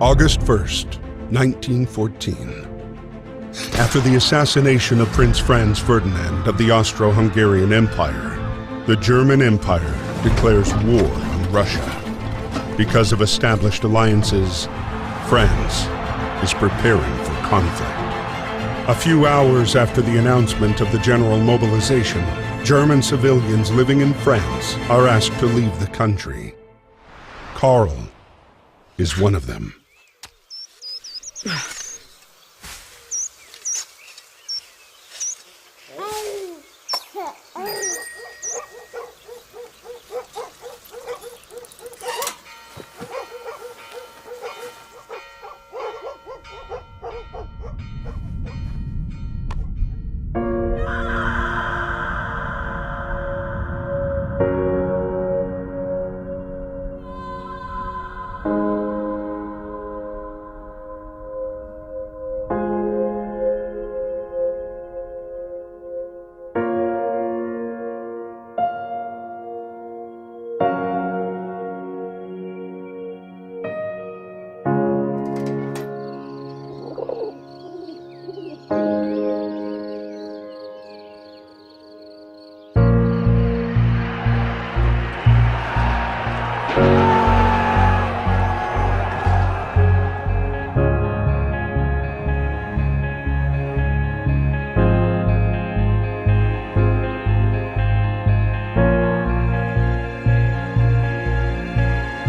August 1st, 1914. After the assassination of Prince Franz Ferdinand of the Austro-Hungarian Empire, the German Empire declares war on Russia. Because of established alliances, France is preparing for conflict. A few hours after the announcement of the general mobilization, German civilians living in France are asked to leave the country. Karl is one of them.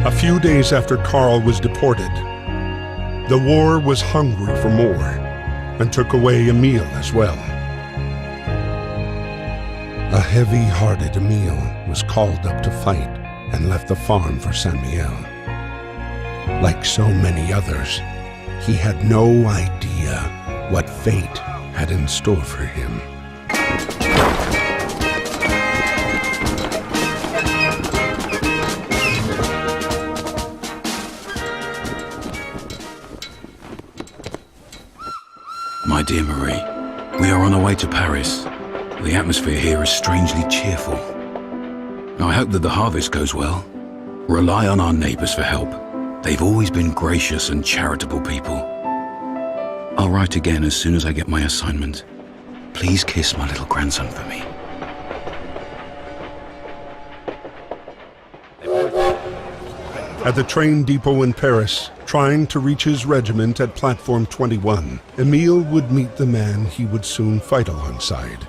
A few days after Karl was deported, the war was hungry for more and took away Emil as well. A heavy-hearted Emil was called up to fight and left the farm for Saint-Mihiel. Like so many others, he had no idea what fate had in store for him. My dear Marie, we are on our way to Paris. The atmosphere here is strangely cheerful. I hope that the harvest goes well. Rely on our neighbors for help. They've always been gracious and charitable people. I'll write again as soon as I get my assignment. Please kiss my little grandson for me. At the train depot in Paris, trying to reach his regiment at Platform 21, Emil would meet the man he would soon fight alongside.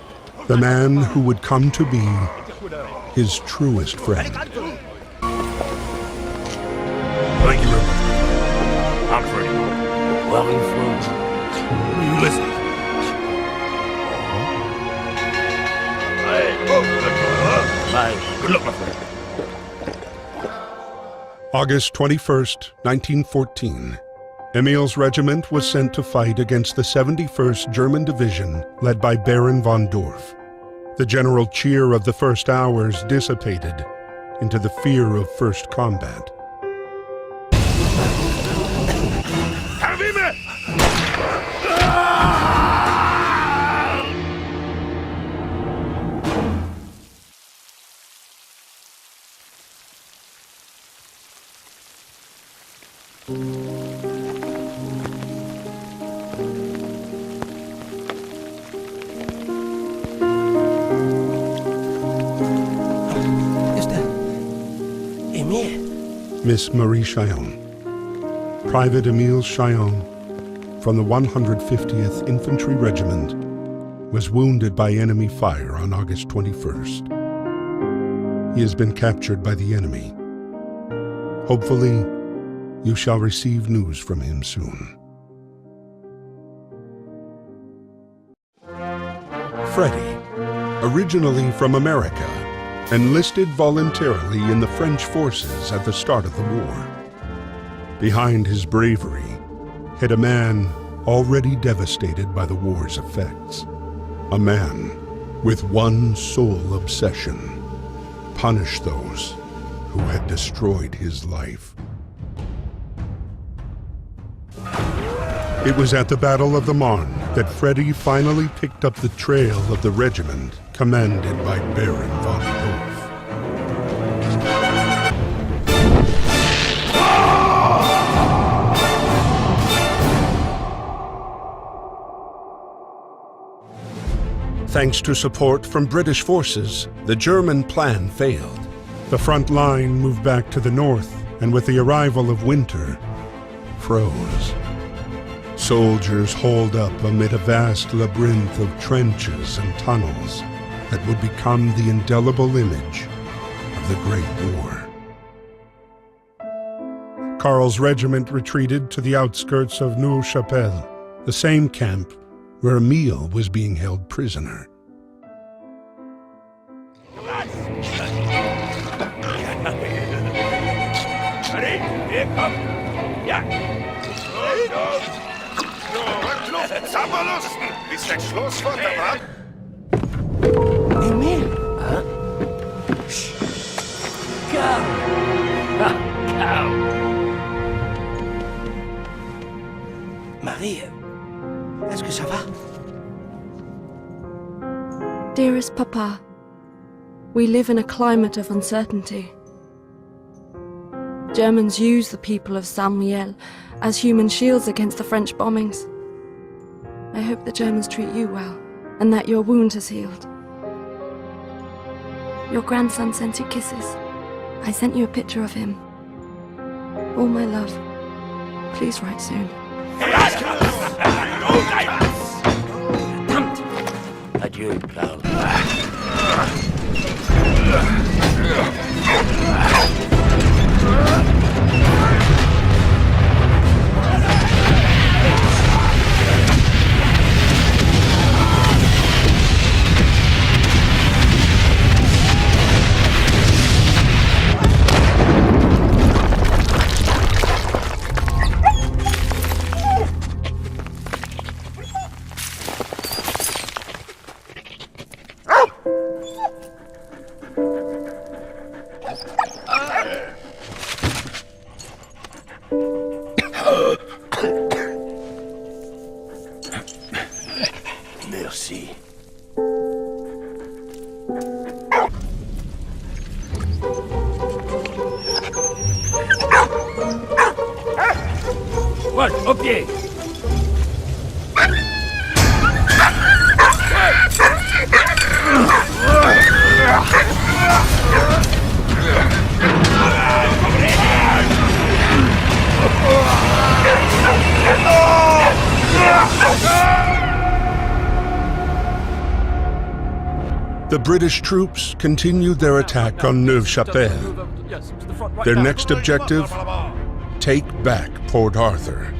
The man who would come to be his truest friend. Thank you very much. I'm Freddie. Well informed. Listen. Good luck, my friend. August 21st, 1914. Emil's regiment was sent to fight against the 71st German Division led by Baron von Dorf. The general cheer of the first hours dissipated into the fear of first combat. Have him! Miss Marie Chillon. Private Emile Chillon from the 150th Infantry Regiment was wounded by enemy fire on August 21st. He has been captured by the enemy. Hopefully, you shall receive news from him soon. Freddie, originally from America, enlisted voluntarily in the French forces at the start of the war. Behind his bravery hid a man already devastated by the war's effects. A man with one sole obsession: punish those who had destroyed his life. It was at the Battle of the Marne that Freddie finally picked up the trail of the regiment commanded by Baron von Dorf. Thanks to support from British forces, the German plan failed. The front line moved back to the north, and with the arrival of winter, froze. Soldiers holed up amid a vast labyrinth of trenches and tunnels that would become the indelible image of the Great War. Karl's regiment retreated to the outskirts of Neuve-Chapelle, the same camp where Emile was being held prisoner. Emile? Huh? Cow! Cow! Marie, est-ce que ça va? Dearest Papa, we live in a climate of uncertainty. Germans use the people of Saint-Mihiel as human shields against the French bombings. I hope the Germans treat you well, and that your wound has healed. Your grandson sent you kisses. I sent you a picture of him. All my love. Please write soon. Verdammt! Adieu, Paul. Merci. What? Au pied! The British troops continued their attack on Neuve-Chapelle. Their next objective, take back Port Arthur.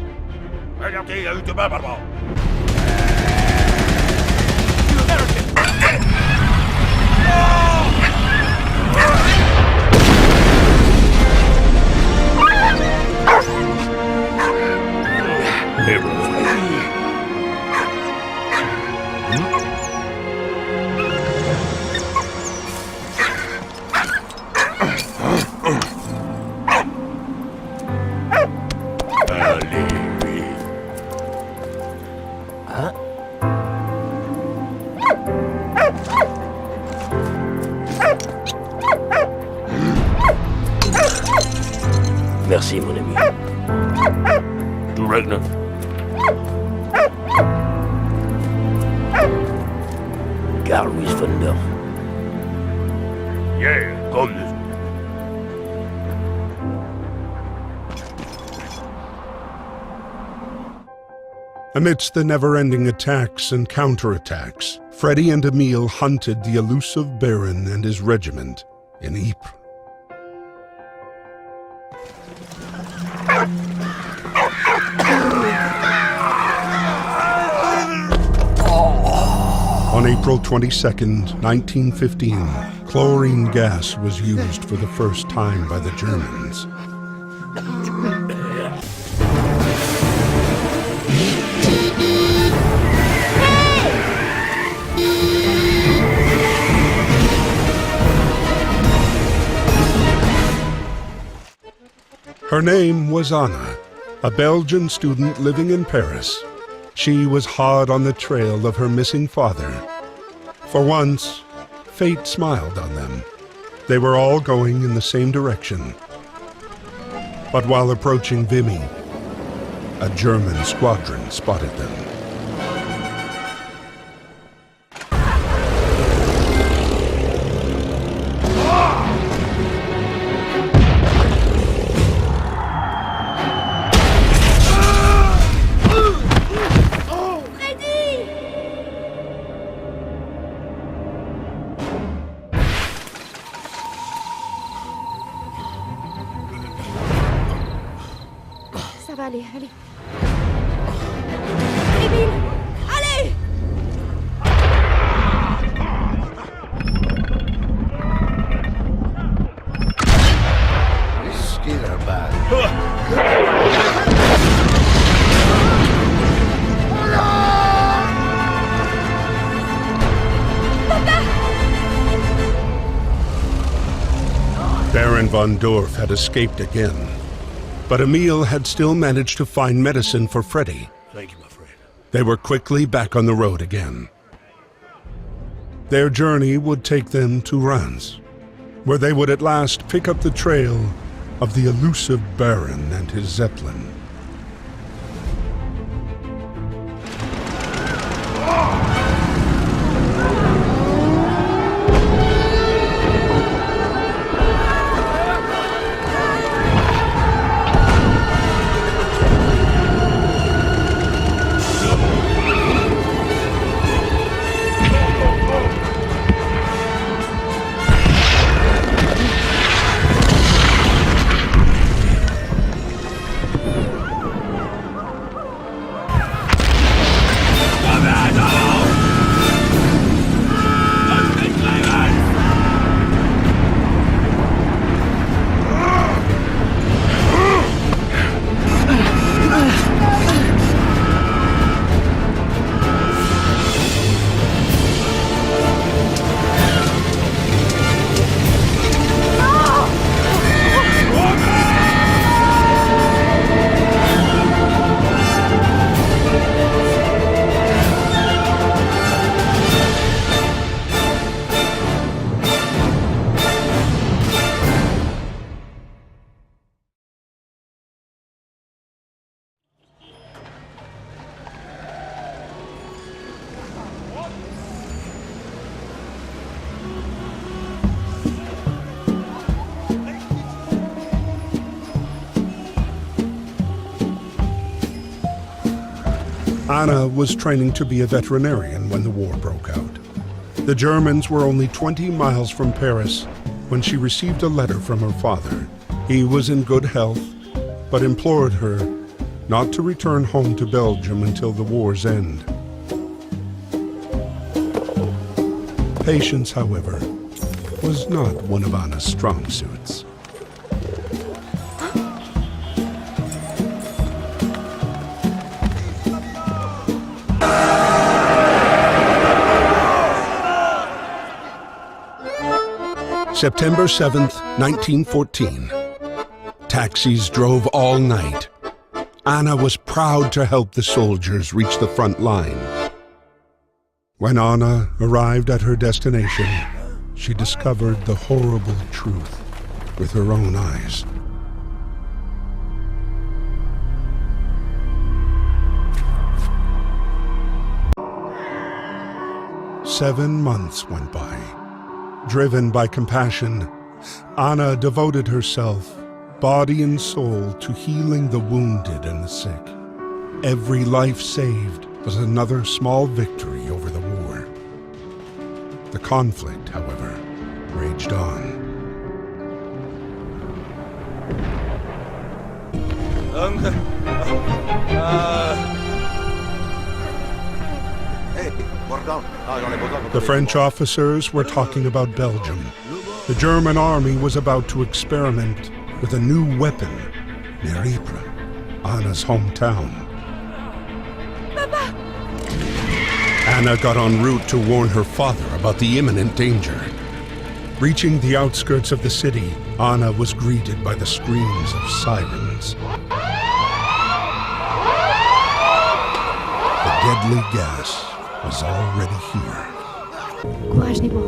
Merci, mon ami. Du Ragnar. Carl Louis Fonder. Yeah, come this. Amidst the never-ending attacks and counterattacks, Freddy and Emile hunted the elusive Baron and his regiment in Ypres. On April 22nd, 1915, chlorine gas was used for the first time by the Germans. Her name was Anna, a Belgian student living in Paris. She was hard on the trail of her missing father. For once, fate smiled on them. They were all going in the same direction. But while approaching Vimy, a German squadron spotted them. va aller, allez. Émile, allez! Les skis are bad. Baron von Dorf had escaped again, but Emil had still managed to find medicine for Freddy. Thank you, my friend. They were quickly back on the road again. Their journey would take them to Reims, where they would at last pick up the trail of the elusive Baron and his Zeppelin. Anna was training to be a veterinarian when the war broke out. The Germans were only 20 miles from Paris when she received a letter from her father. He was in good health, but implored her not to return home to Belgium until the war's end. Patience, however, was not one of Anna's strong suits. September 7th, 1914. Taxis drove all night. Anna was proud to help the soldiers reach the front line. When Anna arrived at her destination, she discovered the horrible truth with her own eyes. Seven months went by. Driven by compassion, Anna devoted herself, body and soul, to healing the wounded and the sick. Every life saved was another small victory over the war. The conflict, however, raged on. The French officers were talking about Belgium. The German army was about to experiment with a new weapon near Ypres, Anna's hometown. Papa! Anna got en route to warn her father about the imminent danger. Reaching the outskirts of the city, Anna was greeted by the screams of sirens. The deadly gas was already here. Courage, Nemo.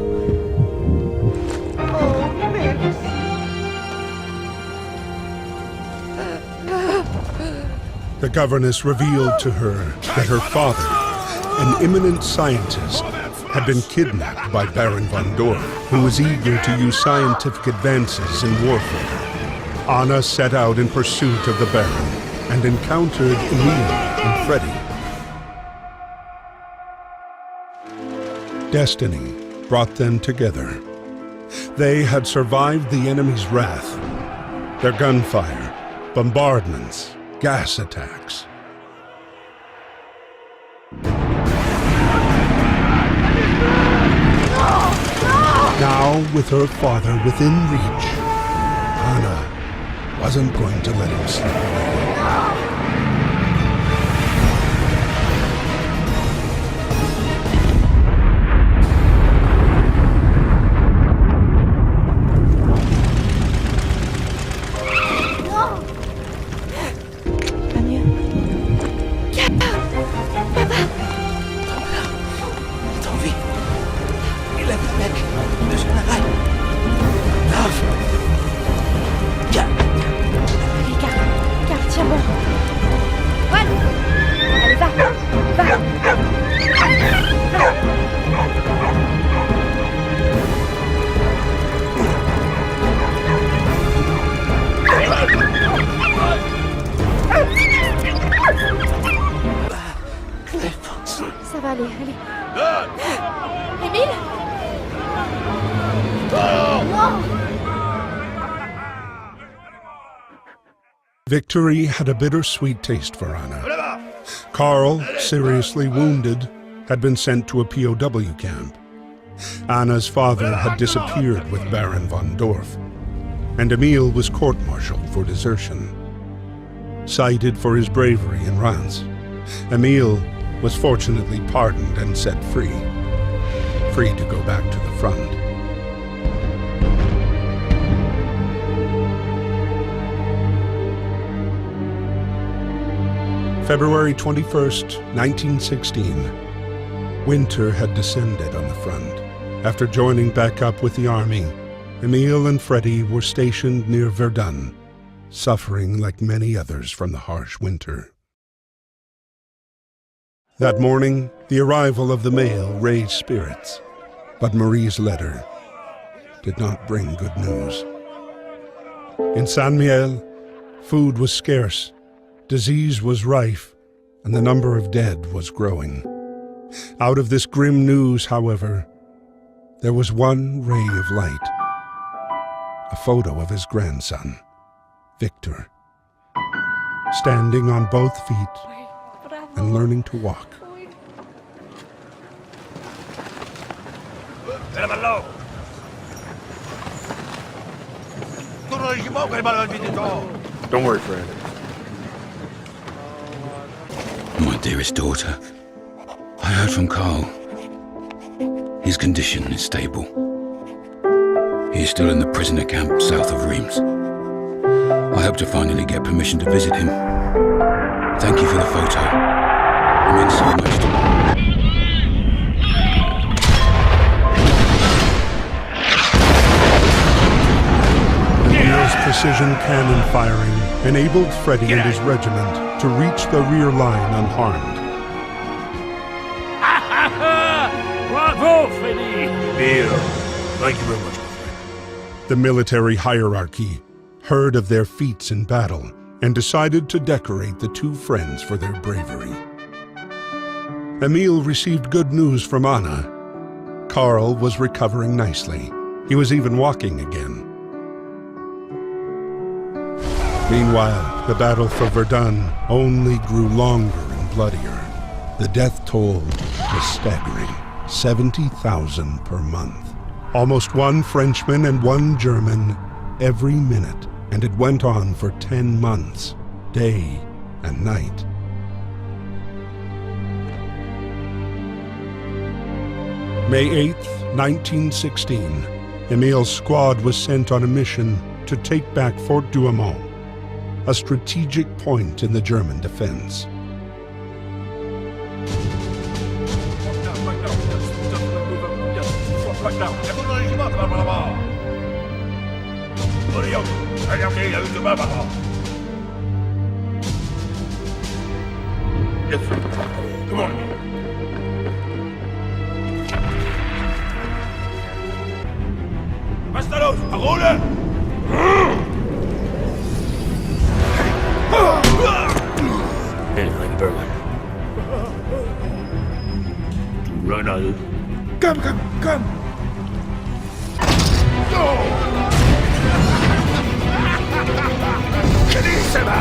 The governess revealed to her that her father, an eminent scientist, had been kidnapped by Baron von Dorf, who was eager to use scientific advances in warfare. Anna set out in pursuit of the Baron and encountered Emil and Freddy. Destiny brought them together. They had survived the enemy's wrath. Their gunfire, bombardments, gas attacks. Now, with her father within reach, Anna wasn't going to let him slip away. Ça va aller, allez. Émile? Victory had a bittersweet taste for Anna. Carl, seriously wounded, had been sent to a POW camp. Anna's father had disappeared with Baron von Dorf, and Emil was court-martialed for desertion. Cited for his bravery in Reims, Emil was fortunately pardoned and set free to go back to the front. February 21st, 1916. Winter had descended on the front. After joining back up with the army, Emil and Freddie were stationed near Verdun, suffering like many others from the harsh winter. That morning, the arrival of the mail raised spirits, but Marie's letter did not bring good news. In Saint-Mihiel, food was scarce, disease was rife, and the number of dead was growing. Out of this grim news, however, there was one ray of light. A photo of his grandson, Victor, standing on both feet and learning to walk. Don't worry, Fred. My dearest daughter, I heard from Carl. His condition is stable. He is still in the prisoner camp south of Reims. I hope to finally get permission to visit him. Thank you for the photo. It means so much to me. Emil's precision cannon firing enabled Freddie and his regiment to reach the rear line unharmed. Bravo, Freddie! Emil, thank you very much, my friend. The military hierarchy heard of their feats in battle and decided to decorate the two friends for their bravery. Emil received good news from Anna. Carl was recovering nicely. He was even walking again. Meanwhile, the battle for Verdun only grew longer and bloodier. The death toll was staggering, 70,000 per month. Almost one Frenchman and one German every minute, and it went on for 10 months, day and night. May 8th, 1916, Emil's squad was sent on a mission to take back Fort Douaumont, a strategic point in the German defense. Yes, sir. Come on. Vastalos, parole! Anything, Berlin. Run out. Come! Finissez-la!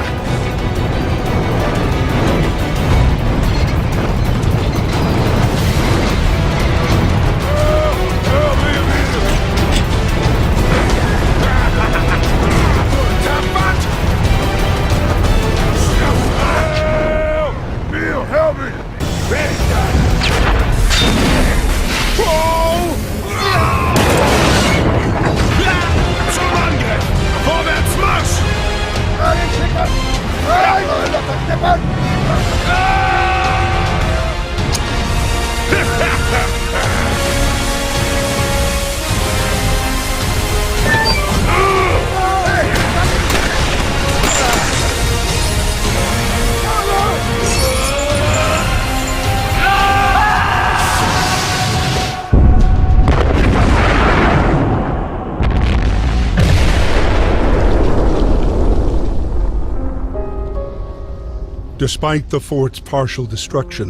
Despite the fort's partial destruction,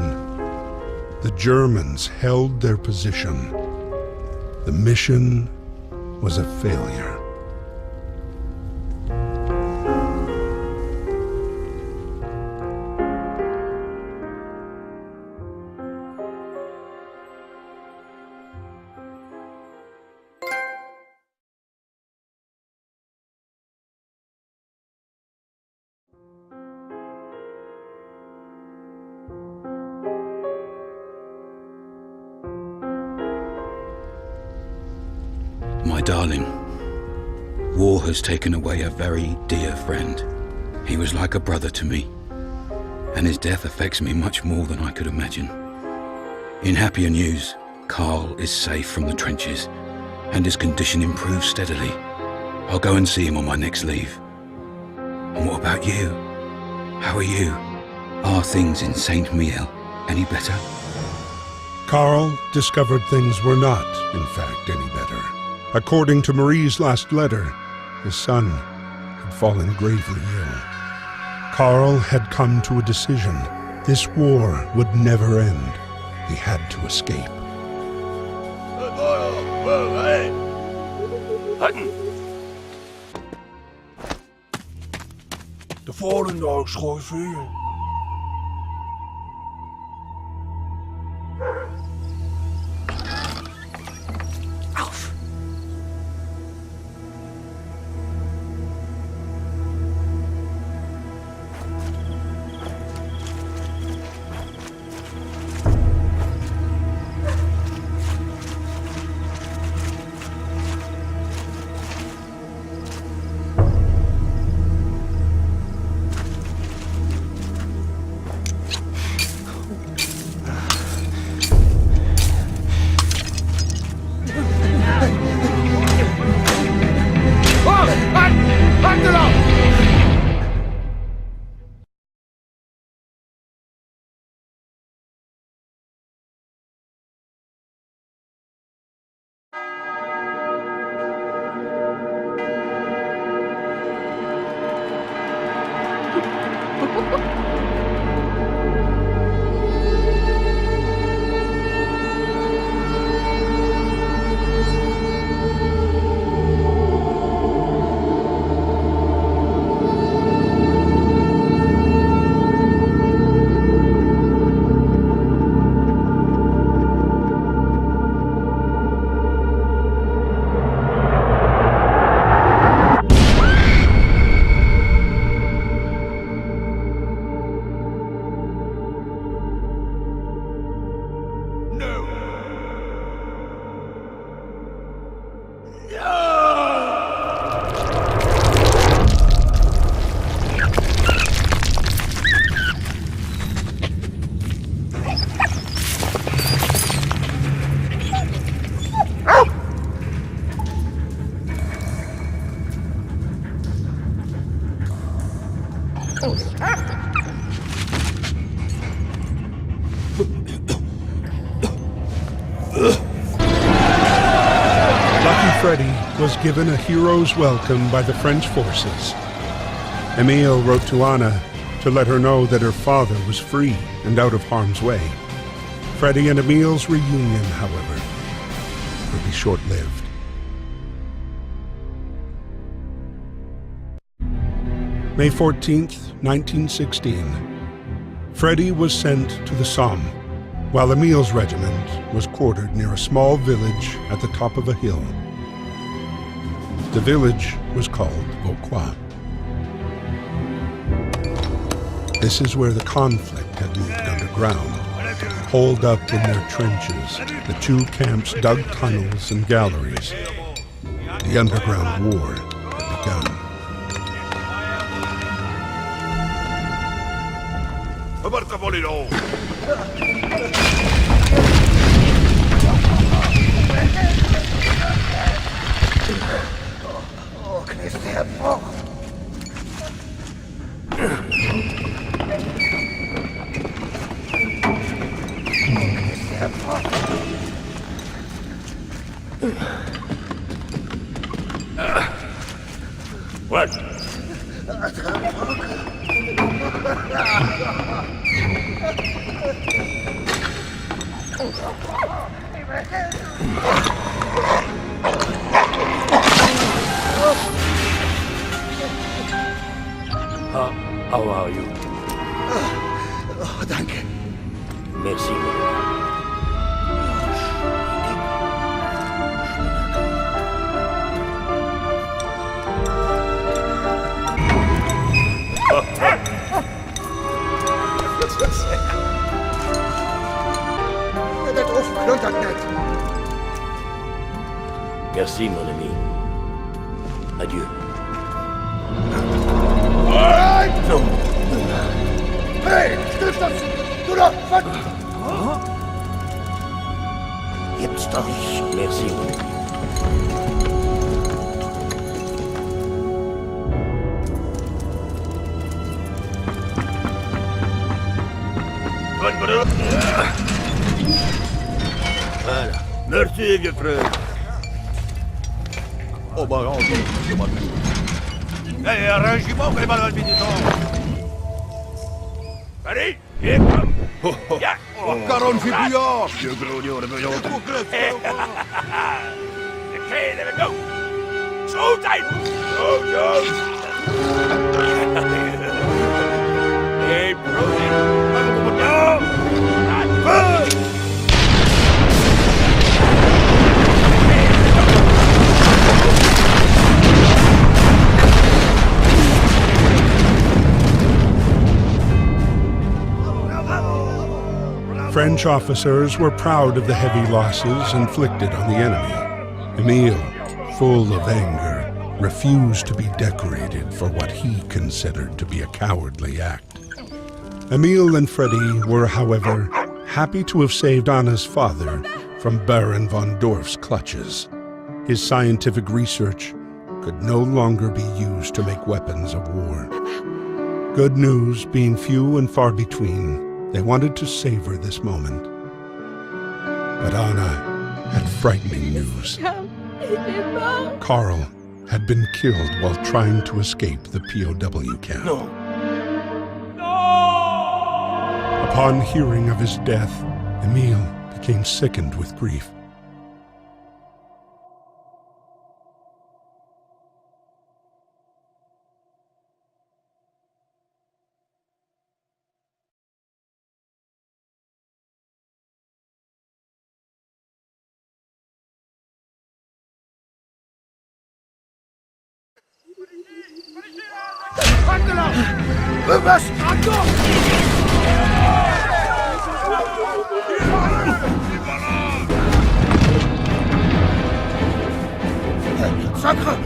the Germans held their position. The mission was a failure. My darling, war has taken away a very dear friend. He was like a brother to me, and his death affects me much more than I could imagine. In happier news, Carl is safe from the trenches, and his condition improves steadily. I'll go and see him on my next leave. And what about you? How are you? Are things in Saint Miel any better? Carl discovered things were not, in fact, any better. According to Marie's last letter, his son had fallen gravely ill. Carl had come to a decision. This war would never end. He had to escape. De fallen dogs gooi vuur. Freddy was given a hero's welcome by the French forces. Emile wrote to Anna to let her know that her father was free and out of harm's way. Freddy and Emile's reunion, however, would be short-lived. May 14th, 1916. Freddy was sent to the Somme, while Emile's regiment was quartered near a small village at the top of a hill. The village was called Vauquois. This is where the conflict had moved underground. Holed up in their trenches, the two camps dug tunnels and galleries. The underground war had begun. What? How are you? Danke. Merci, mon ami. Dat overkloot dat net. Merci, mon ami. Adieu. Non. Hey, stilf das! Du da, was? Gibt's doch nicht. Merci, mon ami. Voilà. Merci, vieux frère. Oh, bah, on dit. Hey, un régiment qui est mal organisé. Allez, et comme. Ja. Karon Fibouillard! Vieux grognon de bouillon. Okay, there we go. Showtime! Hey, bro. French officers were proud of the heavy losses inflicted on the enemy. Emile, full of anger, refused to be decorated for what he considered to be a cowardly act. Emile and Freddy were, however, happy to have saved Anna's father from Baron von Dorf's clutches. His scientific research could no longer be used to make weapons of war. Good news being few and far between, they wanted to savor this moment. But Anna had frightening news. Carl had been killed while trying to escape the POW camp. No. Upon hearing of his death, Emile became sickened with grief. Was? Achtung! Sacre!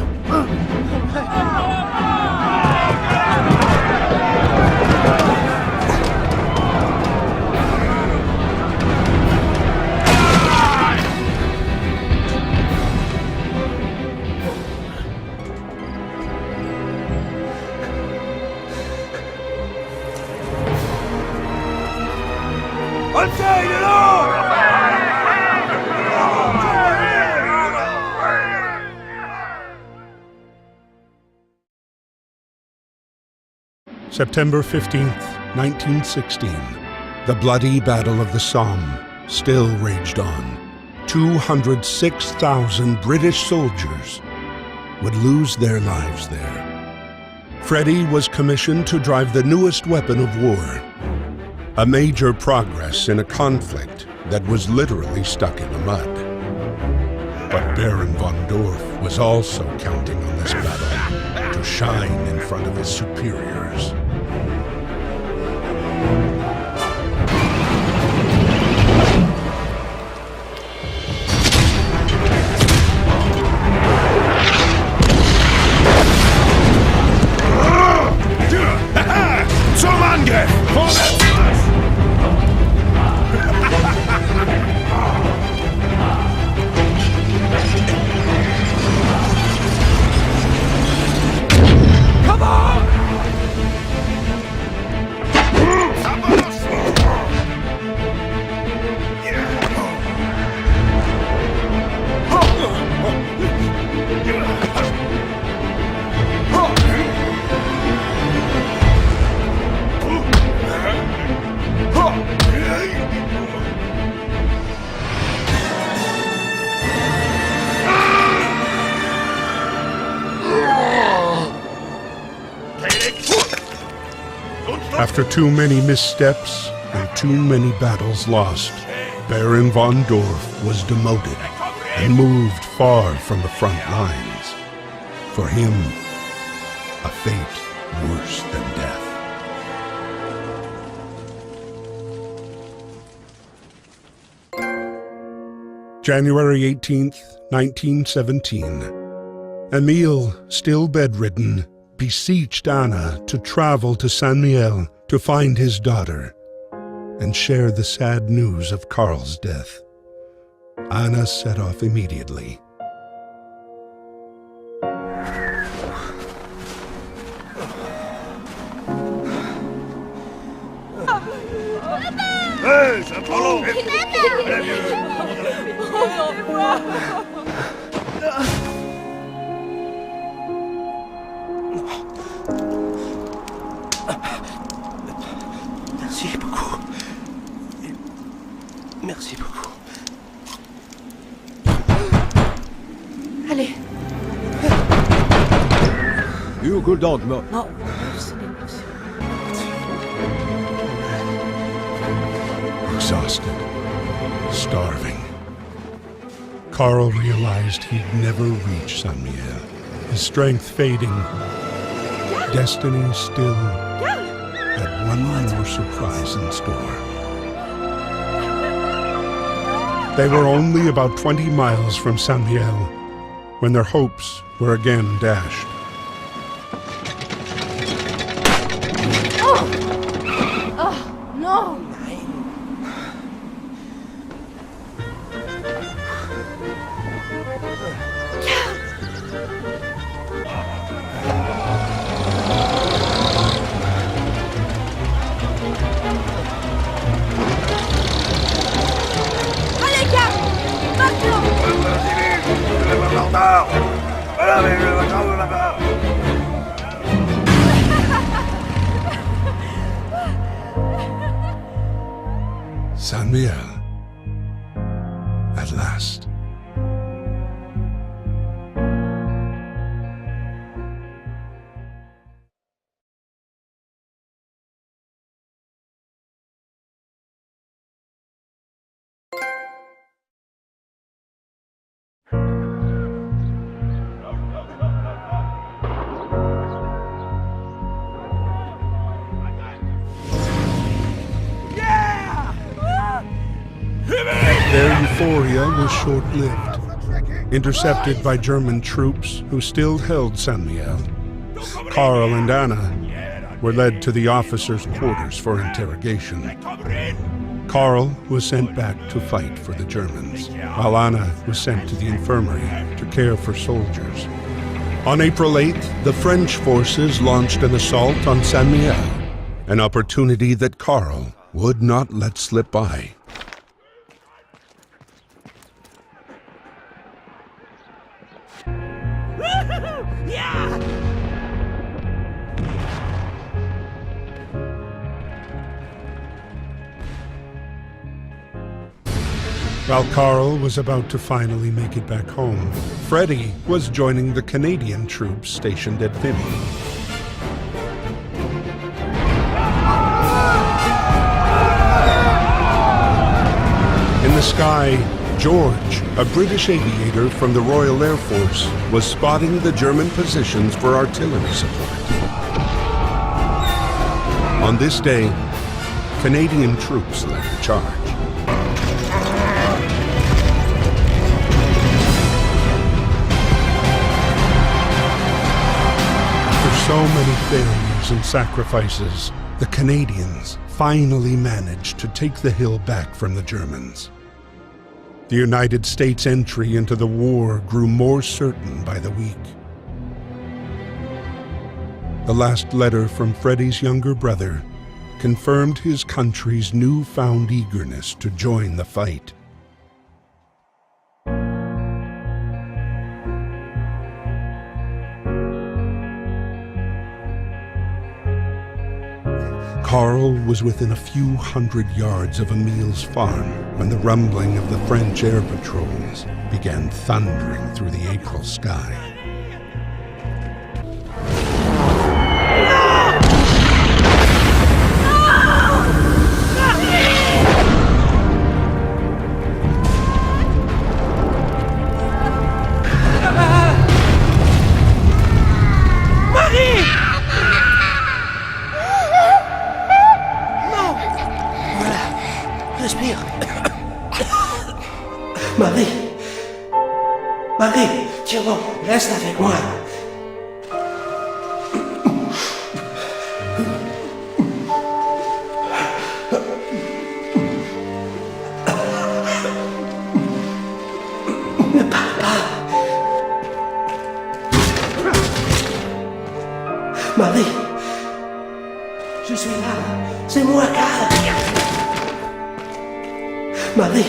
September 15th, 1916. The bloody Battle of the Somme still raged on. 206,000 British soldiers would lose their lives there. Freddy was commissioned to drive the newest weapon of war, a major progress in a conflict that was literally stuck in the mud. But Baron von Dorf was also counting on this battle to shine in front of his superiors. Zum Angriff! Vorwärts! After too many missteps and too many battles lost, Baron von Dorf was demoted and moved far from the front lines. For him, a fate worse than death. January 18th, 1917. Emile, still bedridden, beseeched Anna to travel to Saint Mihiel to find his daughter and share the sad news of Karl's death. Anna set off immediately. Hey, c'est pas long. Merci beaucoup. Merci beaucoup. Allez. You good dog, Mo. Non. Exhausted, starving. Karl realized he'd never reach Saint Mihiel, his strength fading. Destiny still had one more surprise in store. They were only about 20 miles from Saint Mihiel when their hopes were again dashed. No! Allez, gars! Maintenant! Saint Mihiel, at last. Their euphoria was short-lived, intercepted by German troops who still held Saint Mihiel. Karl and Anna were led to the officers' quarters for interrogation. Karl was sent back to fight for the Germans, while Anna was sent to the infirmary to care for soldiers. On April 8th, the French forces launched an assault on Saint Mihiel, an opportunity that Karl would not let slip by. While Karl was about to finally make it back home, Freddy was joining the Canadian troops stationed at Vimy. In the sky, George, a British aviator from the Royal Air Force, was spotting the German positions for artillery support. On this day, Canadian troops led the charge. After so many failures and sacrifices, the Canadians finally managed to take the hill back from the Germans. The United States' entry into the war grew more certain by the week. The last letter from Freddy's younger brother confirmed his country's newfound eagerness to join the fight. Karl was within a few hundred yards of Emile's farm when the rumbling of the French air patrols began thundering through the April sky. Marie, je suis là. C'est moi, Karl. Marie.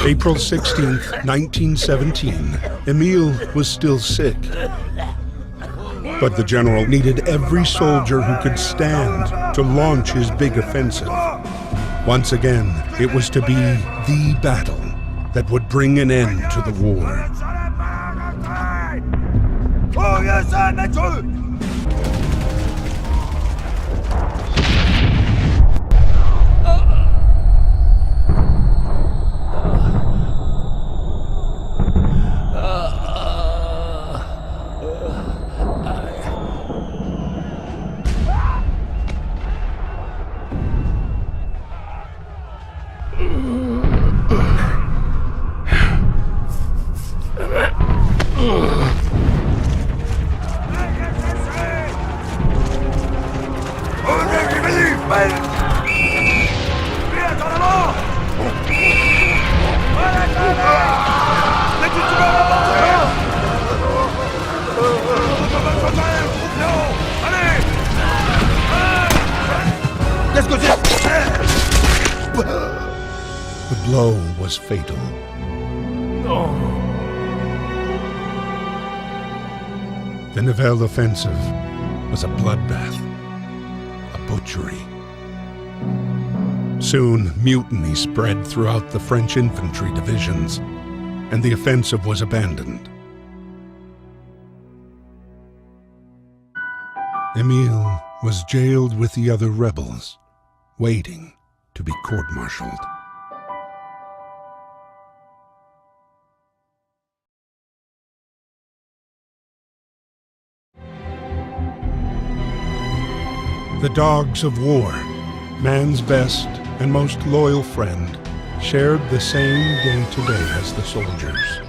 April 16th, 1917, Emile was still sick. But the general needed every soldier who could stand to launch his big offensive. Once again, it was to be the battle that would bring an end to the war. The blow was fatal. The Nivelle offensive was a bloodbath, a butchery. Soon, mutiny spread throughout the French infantry divisions, and the offensive was abandoned. Emile was jailed with the other rebels, waiting to be court-martialed. The dogs of war, man's best and most loyal friend, shared the same day-to-day as the soldiers.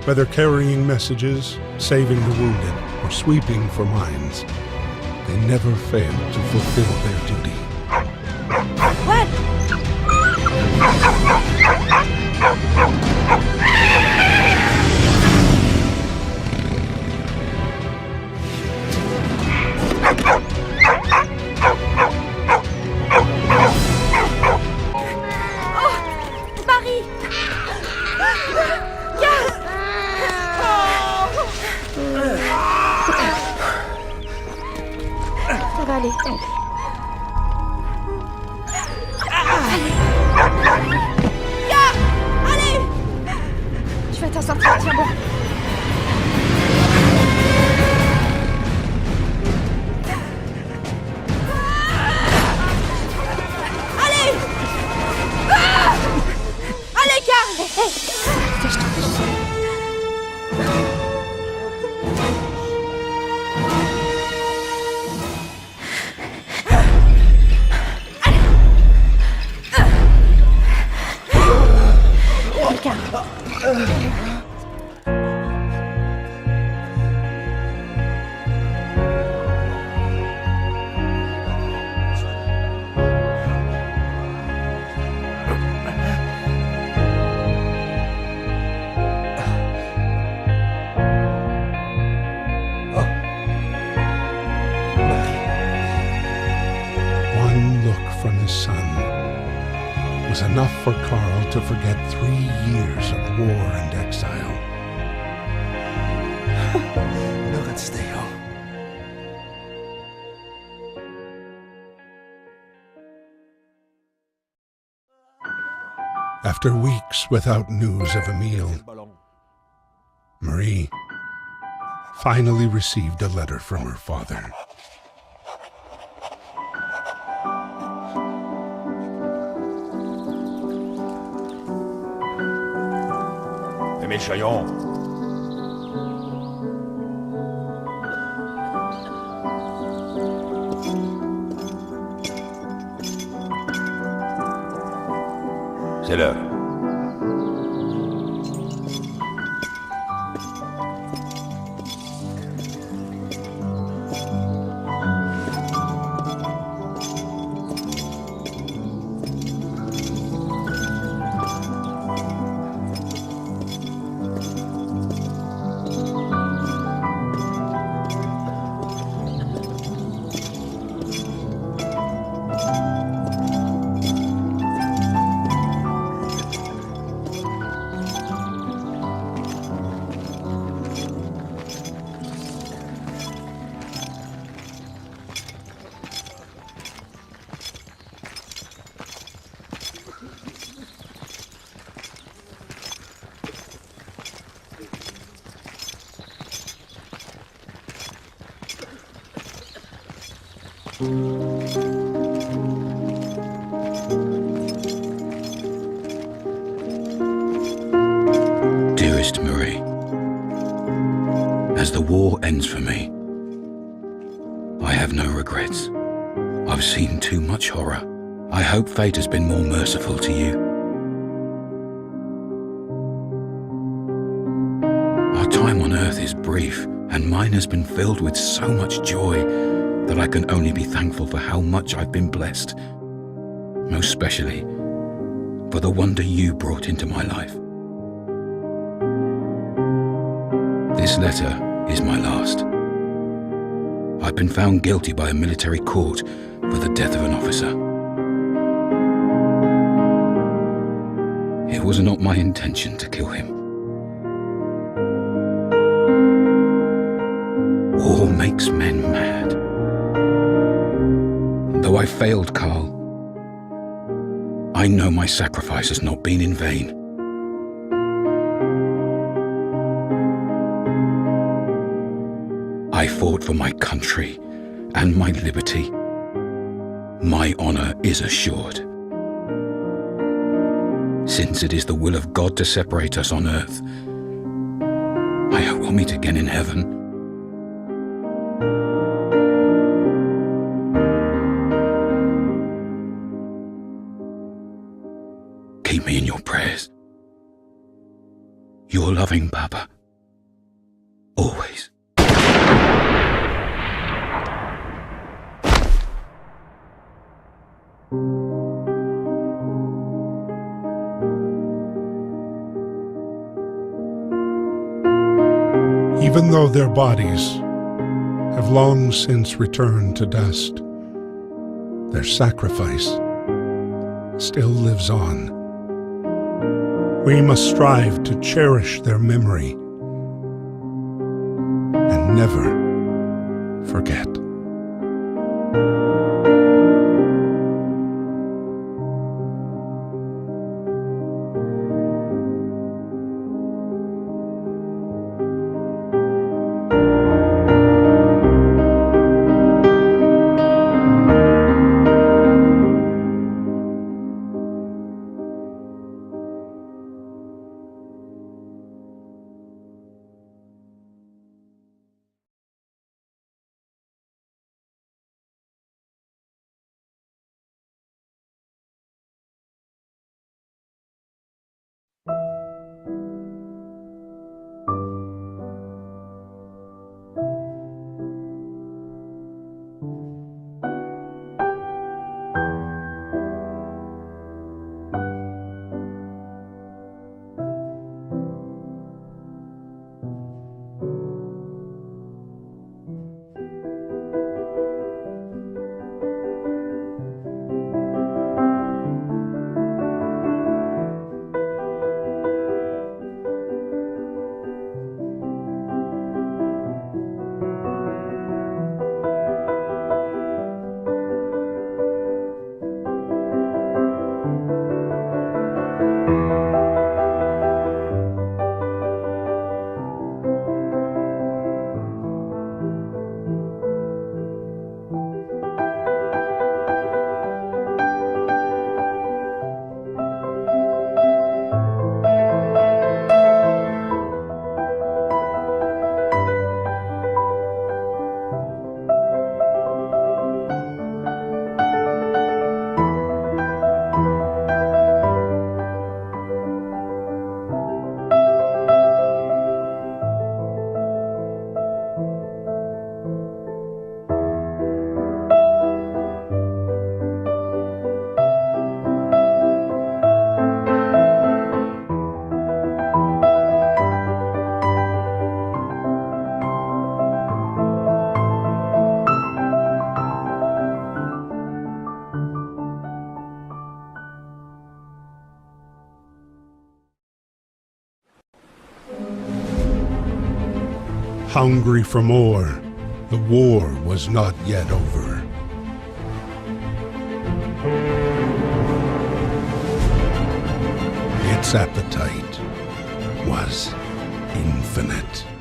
Whether carrying messages, saving the wounded, or sweeping for mines, they never failed to fulfill their duty. What? Ça va aller. Allez! Tu vas t'en sortir, tiens bon. Allez! Allez, Karl! Was enough for Karl to forget 3 years of war and exile. After weeks without news of Emile, Marie finally received a letter from her father. Émile Chaillon. C'est l'heure. Dearest Marie, as the war ends for me, I have no regrets. I've seen too much horror. I hope fate has been more merciful to you. Our time on Earth is brief, and mine has been filled with so much joy that I can only be thankful for how much I've been blessed, most especially for the wonder you brought into my life. This letter is my last. I've been found guilty by a military court for the death of an officer. It was not my intention to kill him. War makes men mad. Though I failed Carl, I know my sacrifice has not been in vain. I fought for my country and my liberty. My honor is assured. Since it is the will of God to separate us on earth, I hope we'll meet again in heaven. Keep me in your prayers. Your loving Papa. Always. Even though their bodies have long since returned to dust, their sacrifice still lives on. We must strive to cherish their memory and never forget. hungry for more, the war was not yet over. Its appetite was infinite.